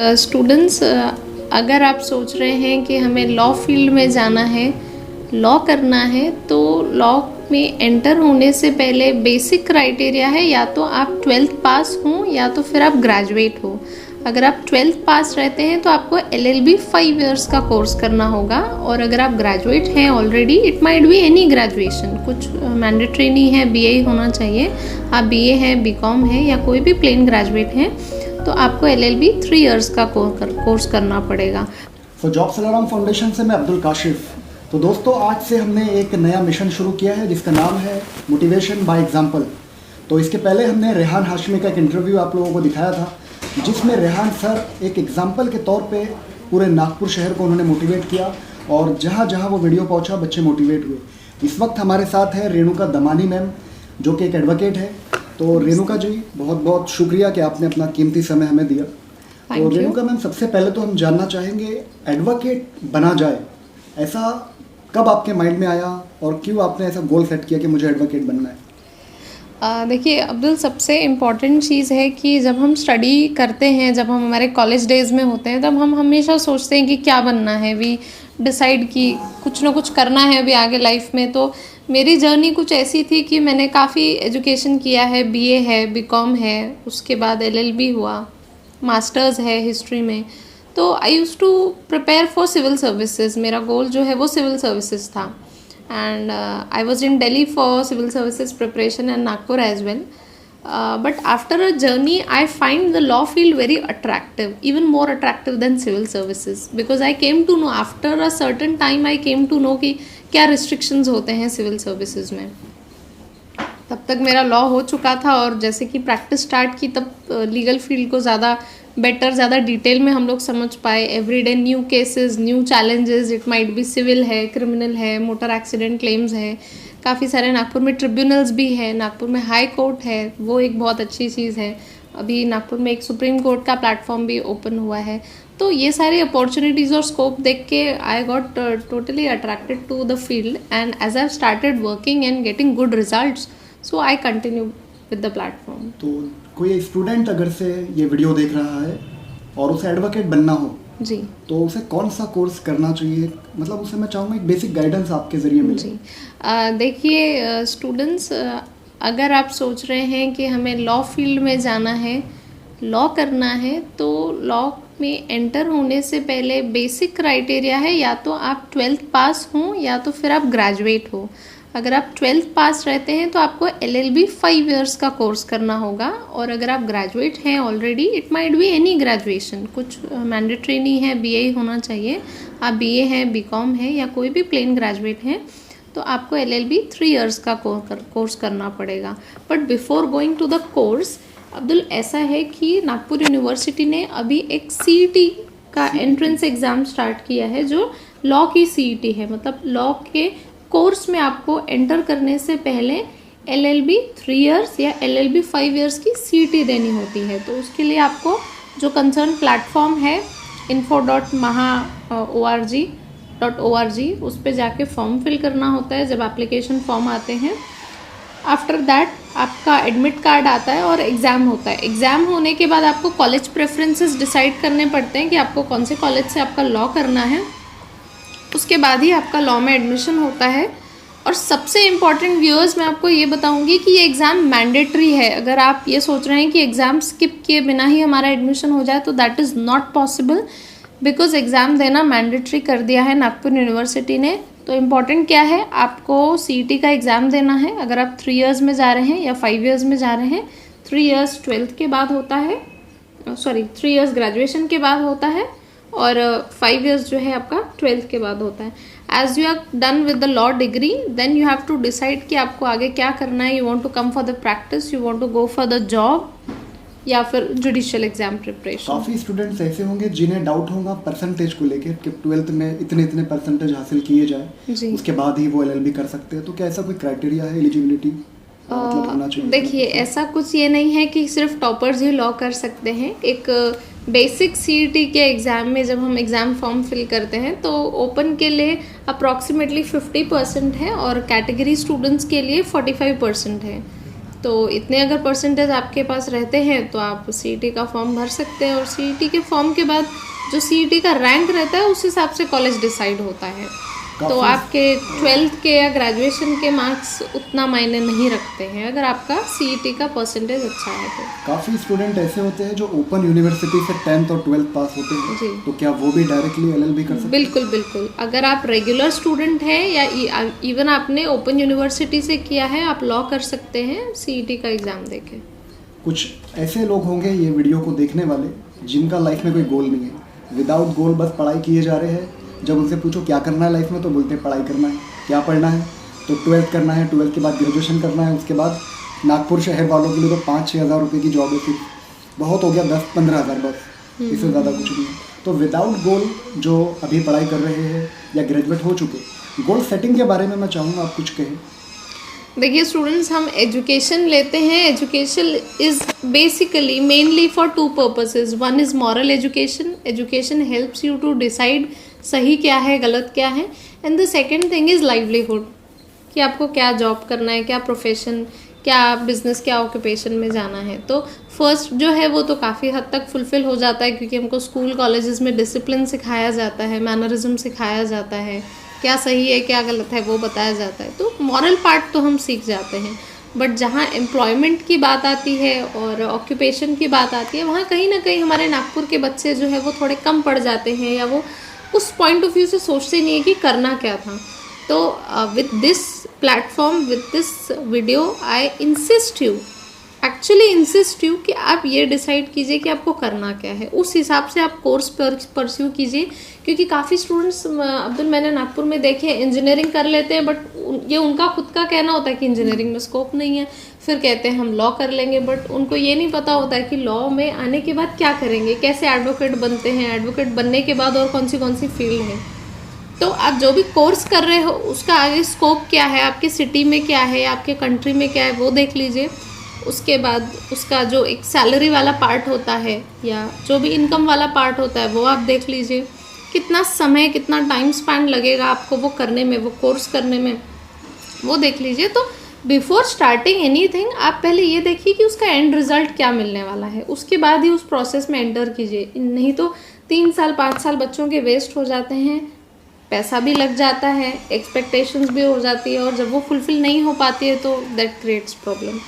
Students, अगर आप सोच रहे हैं कि हमें लॉ फील्ड में जाना है, लॉ करना है, तो लॉ में एंटर होने से पहले बेसिक क्राइटेरिया है या तो आप 12th पास हों या तो फिर आप ग्रेजुएट हो। अगर आप 12th पास रहते हैं तो आपको LLB 5 इयर्स का कोर्स करना होगा, और अगर आप ग्रेजुएट हैं already, it might be any graduation, कुछ मैंडेटरी नहीं है, BA ही होना चाहिए। आप BA हैं, BCom है या कोई भी प्लेन ग्रेजुएट हैं, तो आपको LLB 3 इयर्स का कोर्स करना पड़ेगा। जॉब्स अलार्म फाउंडेशन से मैं अब्दुल काशिफ। तो दोस्तों, आज से हमने एक नया मिशन शुरू किया है जिसका नाम है मोटिवेशन बाय एग्जाम्पल। तो इसके पहले हमने रेहान हाशमी का एक इंटरव्यू आप लोगों को दिखाया था, जिसमें रेहान सर एक एग्जाम्पल के तौर पे पूरे नागपुर शहर को उन्होंने मोटिवेट किया, और जहाँ जहाँ वो वीडियो पहुँचा बच्चे मोटिवेट हुए। इस वक्त हमारे साथ है रेणुका दमानी मैम, जो कि एक एडवोकेट है। तो रेणुका जी, बहुत बहुत शुक्रिया कि आपने अपना कीमती समय हमें दिया। तो रेणुका मैम, सबसे पहले तो हम जानना चाहेंगे, एडवोकेट बना जाए, ऐसा कब आपके माइंड में आया और क्यों आपने ऐसा गोल सेट किया कि मुझे एडवोकेट बनना है? देखिए अब्दुल, सबसे इम्पॉर्टेंट चीज़ है कि जब हम स्टडी करते हैं, जब हम हमारे कॉलेज डेज़ में होते हैं, तब हम हमेशा सोचते हैं कि क्या बनना है। वी डिसाइड कि कुछ ना कुछ करना है अभी आगे लाइफ में। तो मेरी जर्नी कुछ ऐसी थी कि मैंने काफ़ी एजुकेशन किया है, BA है, BCom है, उसके बाद LLB हुआ, मास्टर्स है हिस्ट्री में। तो I use to prepare for civil services. मेरा गोल जो है वो सिविल सर्विसेज था, and I was in Delhi for civil services preparation and Nagpur as well. But after a journey, I find the law field very attractive, even more attractive than civil services, because I came to know after a certain time, I came to know कि क्या restrictions होते हैं civil services में। तब तक मेरा law हो चुका था, और जैसे कि प्रैक्टिस स्टार्ट की तब लीगल फील्ड को ज़्यादा बेटर, ज़्यादा डिटेल में हम लोग समझ पाए। Everyday new cases, new challenges, it might be civil है, क्रिमिनल है, मोटर एक्सीडेंट क्लेम्स है, काफ़ी सारे नागपुर में ट्रिब्यूनल्स भी है, नागपुर में हाई कोर्ट है, वो एक बहुत अच्छी चीज़ है। अभी नागपुर में एक सुप्रीम कोर्ट का प्लेटफॉर्म भी ओपन हुआ है। तो ये सारी अपॉर्चुनिटीज़ और स्कोप देख के I got totally attracted to the field, and as I started working and getting good results, so I continue with the platform. तो कोई स्टूडेंट अगर से ये वीडियो देख रहा है और उसे एडवोकेट बनना हो जी, तो उसे कौन सा कोर्स करना चाहिए? मतलब उसे मैं चाहूँगा एक बेसिक गाइडेंस आपके ज़रिए मिले। जी, देखिए स्टूडेंट्स, अगर आप सोच रहे हैं कि हमें लॉ फील्ड में जाना है, लॉ करना है, तो लॉ में एंटर होने से पहले बेसिक क्राइटेरिया है या तो आप 12th पास हों या तो फिर आप ग्रेजुएट हो। अगर आप 12th पास रहते हैं तो आपको LLB 5 इयर्स का कोर्स करना होगा, और अगर आप ग्रेजुएट हैं already, it might be any graduation, कुछ मैंडेटरी नहीं है, BA ही होना चाहिए। आप BA हैं, BCom है या कोई भी प्लेन ग्रेजुएट हैं, तो आपको LLB 3 इयर्स का कोर्स करना पड़ेगा। But before going to the course, Abdul, ऐसा है कि नागपुर यूनिवर्सिटी ने अभी एक CET का एंट्रेंस एग्ज़ाम स्टार्ट किया है, जो लॉ की CET है। मतलब लॉ के कोर्स में आपको एंटर करने से पहले LLB 3 इयर्स या LLB 5 इयर्स की CET देनी होती है। तो उसके लिए आपको जो कंसर्न प्लेटफॉर्म है info.maha.org, उस पर जाके फॉर्म फिल करना होता है जब एप्लीकेशन फॉर्म आते हैं। आफ्टर दैट आपका एडमिट कार्ड आता है और एग्ज़ाम होता है। एग्ज़ाम होने के बाद आपको कॉलेज प्रेफरेंसेस डिसाइड करने पड़ते हैं कि आपको कौन से कॉलेज से आपका लॉ करना है। उसके बाद ही आपका लॉ में एडमिशन होता है। और सबसे इम्पॉर्टेंट व्यूअर्स, मैं आपको ये बताऊंगी कि ये एग्ज़ाम मैंडेटरी है। अगर आप ये सोच रहे हैं कि एग्ज़ाम स्किप किए बिना ही हमारा एडमिशन हो जाए, तो that is not possible, because exam देना मैंडेटरी कर दिया है नागपुर यूनिवर्सिटी ने। तो इम्पॉर्टेंट क्या है, आपको CET का एग्ज़ाम देना है। अगर आप 3 इयर्स में जा रहे हैं या 5 इयर्स में जा रहे हैं, 3 इयर्स 12th के बाद होता है, 3 इयर्स ग्रेजुएशन के बाद होता है, और 5 इयर्स जो है आपका 12th के बाद होता है। As you are done with the law degree, then you have to decide कि आपको आगे क्या करना है। You want to come for the practice, you want to go for the job, या फिर जुडिशियल एग्जाम प्रिपरेशन। काफ़ी स्टूडेंट्स ऐसे होंगे जिन्हें डाउट होगा परसेंटेज को लेकर कि 12th में इतने इतने परसेंटेज हासिल किए जाए, उसके बाद ही वो LLB कर सकते हैं। तो क्या ऐसा कोई क्राइटेरिया है एलिजिबिलिटी? मतलब होना चाहिए। देखिए, ऐसा कुछ ये नहीं है कि सिर्फ टॉपर्स ही लॉ कर सकते हैं। एक बेसिक CET के एग्ज़ाम में जब हम एग्ज़ाम फॉर्म फिल करते हैं, तो ओपन के लिए अप्रॉक्सीमेटली 50% है और कैटेगरी स्टूडेंट्स के लिए 45% है। तो इतने अगर परसेंटेज आपके पास रहते हैं तो आप सीईटी का फॉर्म भर सकते हैं, और सीईटी के फॉर्म के बाद जो सीईटी का रैंक रहता है उस हिसाब से कॉलेज डिसाइड होता है। तो आपके 12th के या ग्रेजुएशन के मार्क्स उतना मायने नहीं रखते हैं अगर आपका सीईटी का परसेंटेज अच्छा है तो। काफ़ी स्टूडेंट ऐसे होते हैं जो ओपन यूनिवर्सिटी से 10th और 12th पास होते हैं जी। तो क्या वो भी डायरेक्टली एलएलबी कर सकते हैं? बिल्कुल बिल्कुल, अगर आप रेगुलर स्टूडेंट हैं या इवन आपने ओपन यूनिवर्सिटी से किया है, आप लॉ कर सकते हैं सीईटी का एग्ज़ाम देके। कुछ ऐसे लोग होंगे ये वीडियो को देखने वाले जिनका लाइफ में कोई गोल नहीं है, विदाउट गोल बस पढ़ाई किए जा रहे हैं। जब उनसे पूछो क्या करना है लाइफ में तो बोलते हैं पढ़ाई करना है। क्या पढ़ना है? तो 12th करना है, 12th के बाद ग्रेजुएशन करना है, उसके बाद नागपुर शहर वालों के लिए तो 5-6 हज़ार रुपये की जॉब है, सिर्फ बहुत हो गया 10-15 हज़ार बस, इससे ज़्यादा कुछ नहीं है। तो विदाउट गोल जो अभी पढ़ाई कर रहे हैं या ग्रेजुएट हो चुके, गोल सेटिंग के बारे में मैं चाहूँगा आप कुछ कहें। देखिए स्टूडेंट्स, हम एजुकेशन लेते हैं, education is basically mainly for 2 purposes. One is moral education, education helps you to decide सही क्या है गलत क्या है, and the second thing is livelihood, कि आपको क्या जॉब करना है, क्या प्रोफेशन, क्या बिजनेस, क्या ऑक्यूपेशन में जाना है। तो फर्स्ट जो है वो तो काफ़ी हद तक फुलफिल हो जाता है, क्योंकि हमको स्कूल कॉलेजेस में डिसिप्लिन सिखाया जाता है, मैनरिज्म सिखाया जाता है, क्या सही है क्या गलत है वो बताया जाता है। तो मॉरल पार्ट तो हम सीख जाते हैं, बट जहाँ एम्प्लॉयमेंट की बात आती है और ऑक्यूपेशन की बात आती है, वहाँ कहीं ना कहीं हमारे नागपुर के बच्चे जो है वो थोड़े कम पड़ जाते हैं, या वो उस पॉइंट ऑफ व्यू से सोचते नहीं है कि करना क्या था। तो with this platform, with this video, I actually insist you कि आप ये डिसाइड कीजिए कि आपको करना क्या है, उस हिसाब से आप कोर्स परस्यू कीजिए। क्योंकि काफ़ी स्टूडेंट्स अब्दुल मैंने नागपुर में देखे इंजीनियरिंग कर लेते हैं, बट ये उनका खुद का कहना होता है कि इंजीनियरिंग में स्कोप नहीं है, फिर कहते हैं हम लॉ कर लेंगे, बट उनको ये नहीं पता होता है कि लॉ में आने के बाद क्या करेंगे, कैसे एडवोकेट बनते हैं, एडवोकेट बनने के बाद और कौन सी फील्ड है। तो आप जो भी कोर्स कर रहे हो उसका आगे स्कोप क्या है, आपके सिटी में क्या है, आपके कंट्री में क्या है, वो देख लीजिए। उसके बाद उसका जो एक सैलरी वाला पार्ट होता है या जो भी इनकम वाला पार्ट होता है वो आप देख लीजिए। कितना समय, कितना टाइम स्पैन लगेगा आपको वो करने में, वो कोर्स करने में, वो देख लीजिए। तो बिफोर स्टार्टिंग एनीथिंग आप पहले ये देखिए कि उसका एंड रिजल्ट क्या मिलने वाला है, उसके बाद ही उस प्रोसेस में एंटर कीजिए। नहीं तो 3 साल 5 साल बच्चों के वेस्ट हो जाते हैं, पैसा भी लग जाता है, एक्सपेक्टेशंस भी हो जाती है, और जब वो फुलफिल नहीं हो पाती है तो दैट क्रिएट्स प्रॉब्लम।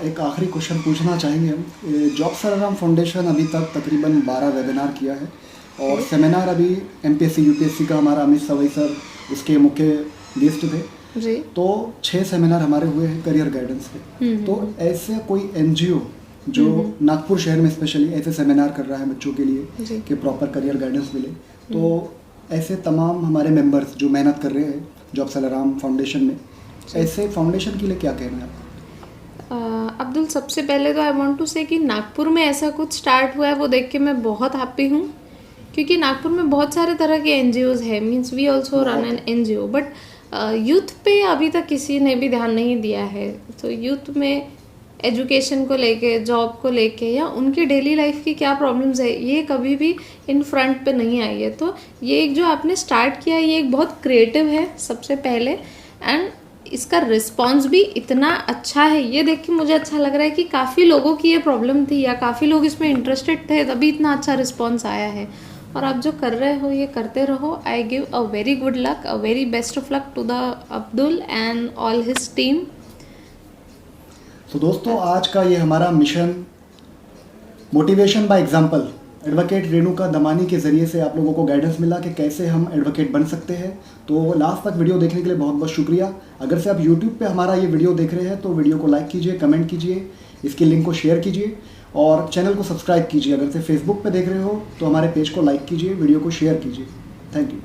एक आखिरी क्वेश्चन पूछना चाहेंगे हम। जॉब सलाराम फाउंडेशन अभी तक तकरीबन 12 वेबिनार किया है, और सेमिनार अभी एमपीएससी यूपीएससी का हमारा अमित सवई सर उसके मुख्य गेस्ट थे जी। तो 6 सेमिनार हमारे हुए हैं करियर गाइडेंस पे। तो ऐसे कोई एनजीओ जो नागपुर शहर में स्पेशली ऐसे सेमिनार कर रहा है बच्चों के लिए कि प्रॉपर करियर गाइडेंस मिले, तो ऐसे तमाम हमारे मेंबर्स जो मेहनत कर रहे हैं जॉब सलाराम फाउंडेशन में, ऐसे फाउंडेशन के लिए क्या कहना है आपका? अब्दुल, सबसे पहले तो आई वांट टू से कि नागपुर में ऐसा कुछ स्टार्ट हुआ है वो देख के मैं बहुत हैप्पी हूँ, क्योंकि नागपुर में बहुत सारे तरह के एनजीओज है, means we also run an NGO, but youth पे अभी तक किसी ने भी ध्यान नहीं दिया है। तो यूथ में एजुकेशन को लेके, जॉब को लेके, या उनकी डेली लाइफ की क्या प्रॉब्लम्स है, ये कभी भी इन फ्रंट पे नहीं आई है। तो ये एक जो आपने स्टार्ट किया ये एक बहुत क्रिएटिव है सबसे पहले, एंड इसका रिस्पॉन्स भी इतना अच्छा है, ये देख के मुझे अच्छा लग रहा है कि काफ़ी लोगों की ये प्रॉब्लम थी या काफ़ी लोग इसमें इंटरेस्टेड थे, तभी इतना अच्छा रिस्पॉन्स आया है। और आप जो कर रहे हो ये करते रहो। I give a very good luck, a very best of luck to the Abdul and all his team. तो दोस्तों, आज का ये हमारा mission motivation by example advocate Renuka Damani के ज़रिए से आप लोगों को गाइडेंस मिला कि कैसे हम एडवोकेट बन सकते हैं। तो लास्ट तक वीडियो देखने के लिए बहुत बहुत शुक्रिया। अगर से आप यूट्यूब पे हमारा ये वीडियो देख रहे हैं तो वीडियो को लाइक कीजिए, कमेंट कीजिए, इसकी लिंक को शेयर कीजिए और चैनल को सब्सक्राइब कीजिए। अगर से फेसबुक पे देख रहे हो तो हमारे पेज को लाइक कीजिए, वीडियो को शेयर कीजिए। Thank you.